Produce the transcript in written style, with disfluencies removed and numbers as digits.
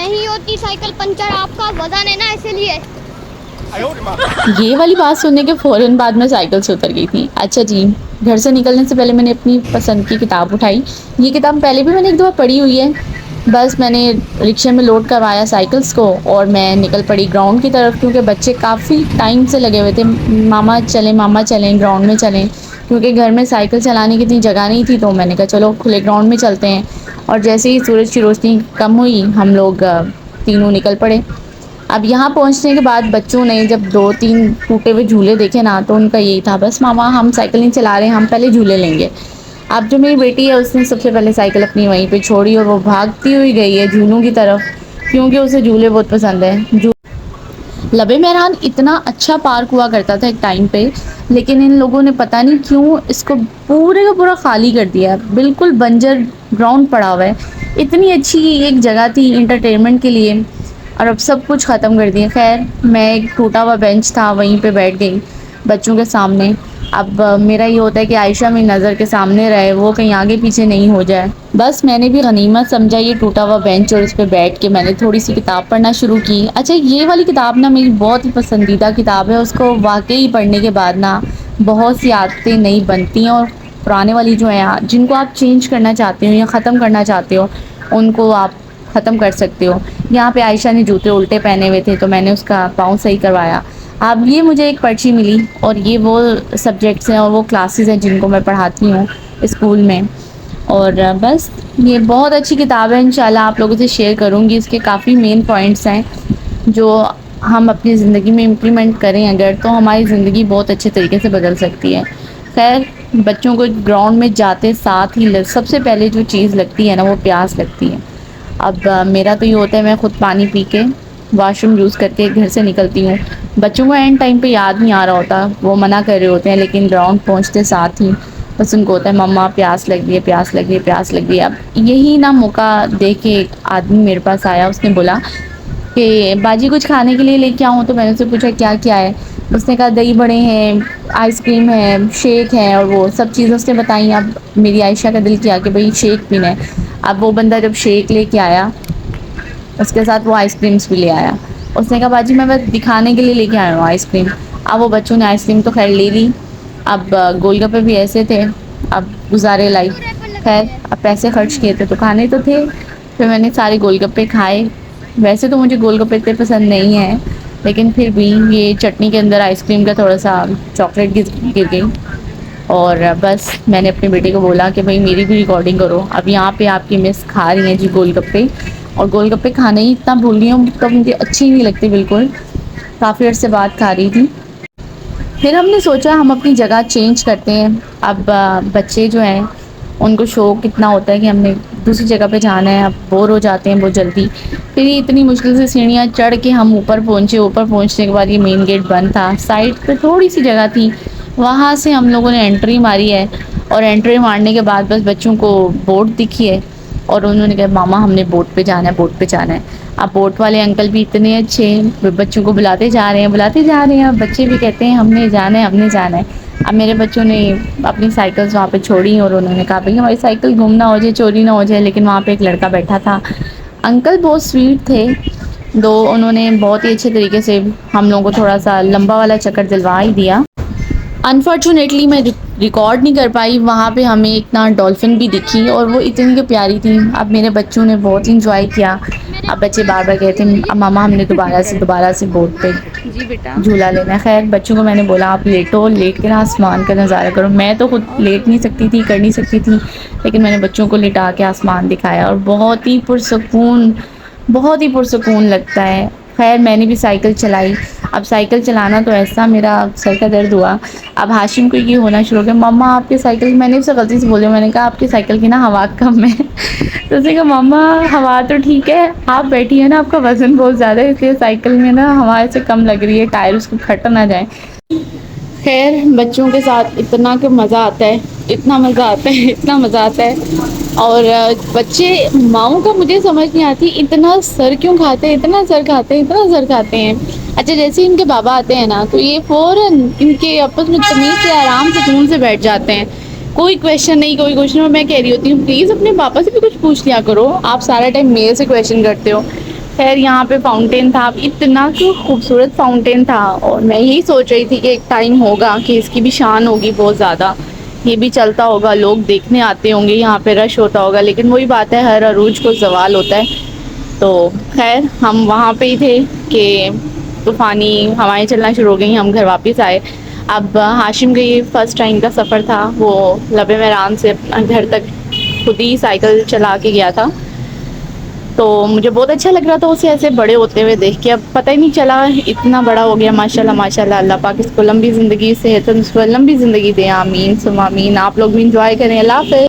नहीं होती cycle puncture, आपका वजन है ना इसलिए। ये वाली बात सुनने के फ़ौरन बाद मैं साइकिल से उतर गई थी। अच्छा जी, घर से निकलने से पहले मैंने अपनी पसंद की किताब उठाई। ये किताब पहले भी मैंने एक दफ़ा पढ़ी हुई है। बस मैंने रिक्शे में लोड करवाया साइकिल्स को और मैं निकल पड़ी ग्राउंड की तरफ, क्योंकि बच्चे काफ़ी टाइम से लगे हुए थे, मामा चलें, ग्राउंड में चलें। क्योंकि घर में साइकिल चलाने की इतनी जगह नहीं थी, तो मैंने कहा चलो खुले ग्राउंड में चलते हैं। और जैसे ही सूरज की रोशनी कम हुई, हम लोग तीनों निकल पड़े। अब यहाँ पहुँचने के बाद बच्चों ने जब 2-3 टूटे हुए झूले देखे ना, तो उनका यही था, बस मामा हम साइकिल नहीं चला रहे, हम पहले झूले लेंगे। अब जो मेरी बेटी है उसने सबसे पहले साइकिल अपनी वहीं पे छोड़ी और वो भागती हुई गई है झूलों की तरफ, क्योंकि उसे झूले बहुत पसंद है। लबे मेहरान इतना अच्छा पार्क हुआ करता था एक टाइम पे, लेकिन इन लोगों ने पता नहीं क्यों इसको पूरे का पूरा खाली कर दिया है। बिल्कुल बंजर ग्राउंड पड़ा हुआ है। इतनी अच्छी एक जगह थी एंटरटेनमेंट के लिए, और अब सब कुछ ख़त्म कर दिया। खैर, मैं एक टूटा हुआ बेंच था वहीं पे बैठ गई बच्चों के सामने। अब मेरा ये होता है कि आयशा मेरी नज़र के सामने रहे, वो कहीं आगे पीछे नहीं हो जाए। बस मैंने भी गनीमत समझा ये टूटा हुआ बेंच, और उस पे बैठ के मैंने थोड़ी सी किताब पढ़ना शुरू की। अच्छा, ये वाली किताब ना मेरी बहुत ही पसंदीदा किताब है। उसको वाकई पढ़ने के बाद ना बहुत सी आदतें नई बनती हैं, और पुराने वाली जो हैं जिनको आप चेंज करना चाहते हो या ख़त्म करना चाहते हो, उनको आप ख़त्म कर सकते हो। यहाँ पे आयशा ने जूते उल्टे पहने हुए थे, तो मैंने उसका पाँव सही करवाया। अब ये मुझे एक पर्ची मिली, और ये वो सब्जेक्ट्स हैं और वो क्लासेस हैं जिनको मैं पढ़ाती हूँ स्कूल में। और बस ये बहुत अच्छी किताब है, इंशाल्लाह आप लोगों से शेयर करूँगी। इसके काफ़ी मेन पॉइंट्स हैं जो हम अपनी ज़िंदगी में इम्प्लीमेंट करें अगर, तो हमारी ज़िंदगी बहुत अच्छे तरीके से बदल सकती है। खैर, बच्चों को ग्राउंड में जाते साथ ही सबसे पहले जो चीज़ लगती है ना, वो प्यास लगती है। अब मेरा तो ये होता है, मैं ख़ुद पानी पी के वाशरूम यूज़ करके घर से निकलती हूँ। बच्चों को एंड टाइम पे याद नहीं आ रहा होता, वो मना कर रहे होते हैं, लेकिन ग्राउंड पहुँचते साथ ही बस उनको होता है मम्मा प्यास लगी है, प्यास लगी है, प्यास लगी है। अब यही ना मौका देख के एक आदमी मेरे पास आया, उसने बोला कि बाजी कुछ खाने के लिए लेके आऊँ? तो मैंने उससे पूछा क्या क्या है। उसने कहा दही बड़े हैं, आइसक्रीम है, शेक है, और वो सब चीज़ें उसने बताई। अब मेरी आयशा का दिल किया कि भाई शेक पीना है। अब वो बंदा जब शेक लेके आया, उसके साथ वो आइसक्रीम्स भी ले आया। उसने कहा बाजी मैं बस दिखाने के लिए लेके आया हूँ आइसक्रीम। अब वो बच्चों ने आइसक्रीम तो खैर ले ली। अब गोलगप्पे भी ऐसे थे, अब गुजारे लाई। खैर, अब पैसे खर्च किए थे तो खाने तो थे। फिर मैंने सारे गोलगप्पे खाए। वैसे तो मुझे गोलगप्पे इतने पसंद नहीं हैं, लेकिन फिर भी ये चटनी के अंदर आइसक्रीम का थोड़ा सा चॉकलेट गिर गई। और बस मैंने अपने बेटे को बोला कि भाई मेरी भी रिकॉर्डिंग करो। अब यहाँ पे आपकी मिस खा रही हैं जी गोलगप्पे, और गोलगप्पे खाना ही इतना भूल गई हूँ, तब मुझे अच्छी नहीं लगती बिल्कुल। काफ़ी अर्से बाद खा रही थी। फिर हमने सोचा हम अपनी जगह चेंज करते हैं। अब बच्चे जो हैं उनको शौक इतना होता है कि हमने दूसरी जगह पे जाना है, अब बोर हो जाते हैं बहुत जल्दी। फिर ये इतनी मुश्किल से सीढ़ियाँ चढ़ के हम ऊपर पहुँचे। ऊपर पहुँचने के बाद ये मेन गेट बंद था, साइड पे थोड़ी सी जगह थी, वहाँ से हम लोगों ने एंट्री मारी है। और एंट्री मारने के बाद बस बच्चों को बोट दिखी है, और उन्होंने कहा मामा हमने बोट पे जाना है, बोट पे जाना है। अब बोट वाले अंकल भी इतने अच्छे, बच्चों को बुलाते जा रहे हैं, बुलाते जा रहे हैं। अब बच्चे भी कहते हैं हमने जाना है, हमने जाना है। अब मेरे बच्चों ने अपनी साइकिल्स वहाँ पे छोड़ी, और उन्होंने कहा भाई हमारी साइकिल गुम ना हो जाए, चोरी ना हो जाए। लेकिन वहाँ पे एक लड़का बैठा था, अंकल बहुत स्वीट थे, दो उन्होंने बहुत ही अच्छे तरीके से हम लोगों को थोड़ा सा लंबा वाला चक्कर दिलवा ही दिया। अनफॉर्चुनेटली मैं रिकॉर्ड नहीं कर पाई। वहाँ पे हमें एक ना डॉल्फिन भी दिखी, और वो इतनी की प्यारी थी। अब मेरे बच्चों ने बहुत इंजॉय किया। अब बच्चे बार बार कहते हैं अब मामा हमने दोबारा से बोट पे जी बेटा। झूला लेना है। खैर, बच्चों को मैंने बोला आप लेटो, लेट के ना आसमान का नज़ारा करो। मैं तो खुद लेट नहीं सकती थी, कर नहीं सकती थी, लेकिन मैंने बच्चों को लिटा के आसमान दिखाया, और बहुत ही पुरसकून लगता है। खैर, मैंने भी साइकिल चलाई। अब साइकिल चलाना तो ऐसा मेरा सर का दर्द हुआ। अब हाशिम को ये होना शुरू हो गया मम्मा आपकी साइकिल, मैंने उससे गलती से बोली, मैंने कहा आपकी साइकिल की ना हवा कम है। तो उसने कहा मम्मा हवा तो ठीक है, आप बैठी है ना, आपका वज़न बहुत ज़्यादा है, इसलिए साइकिल में ना हवा से कम लग रही है, टायर उसको फट ना जाए। खैर, बच्चों के साथ इतना कि मज़ा आता है, इतना मज़ा आता है, इतना मज़ा आता है। और बच्चे माओं का मुझे समझ नहीं आती इतना सर क्यों खाते हैं, इतना सर खाते हैं, इतना सर खाते हैं। अच्छा, जैसे इनके बाबा आते हैं ना, तो ये फ़ौरन इनके आपस में तमीज़ से आराम सुकून से बैठ जाते हैं। कोई क्वेश्चन नहीं, कोई क्वेश्चन। मैं कह रही होती हूँ प्लीज़ अपने पापा से भी कुछ पूछ लिया करो, आप सारा टाइम मेरे से क्वेश्चन करते हो। खैर यहाँ पे फाउंटेन था, इतना क्यों खूबसूरत फाउंटेन था, और मैं यही सोच रही थी कि एक टाइम होगा कि इसकी भी शान होगी बहुत ज़्यादा, ये भी चलता होगा, लोग देखने आते होंगे, यहाँ पे रश होता होगा, लेकिन वही बात है हर अरूज को ज़वाल होता है। तो खैर हम वहाँ पे ही थे कि तूफ़ानी हवाएं चलना शुरू हो गई, हम घर वापस आए। अब हाशिम का ये फ़र्स्ट टाइम का सफ़र था, वो लबे मैरान से अपना घर तक खुद ही साइकिल चला के गया था। तो मुझे बहुत अच्छा लग रहा था उसे ऐसे बड़े होते हुए देख के, अब पता ही नहीं चला इतना बड़ा हो गया माशाल्लाह माशाल्लाह। अल्लाह पाक इसको लंबी ज़िंदगी, सेहत, लंबी ज़िंदगी दे, आमीन सुम आमीन। आप लोग भी इंजॉय करें। अल्लाह हाफ़िज़।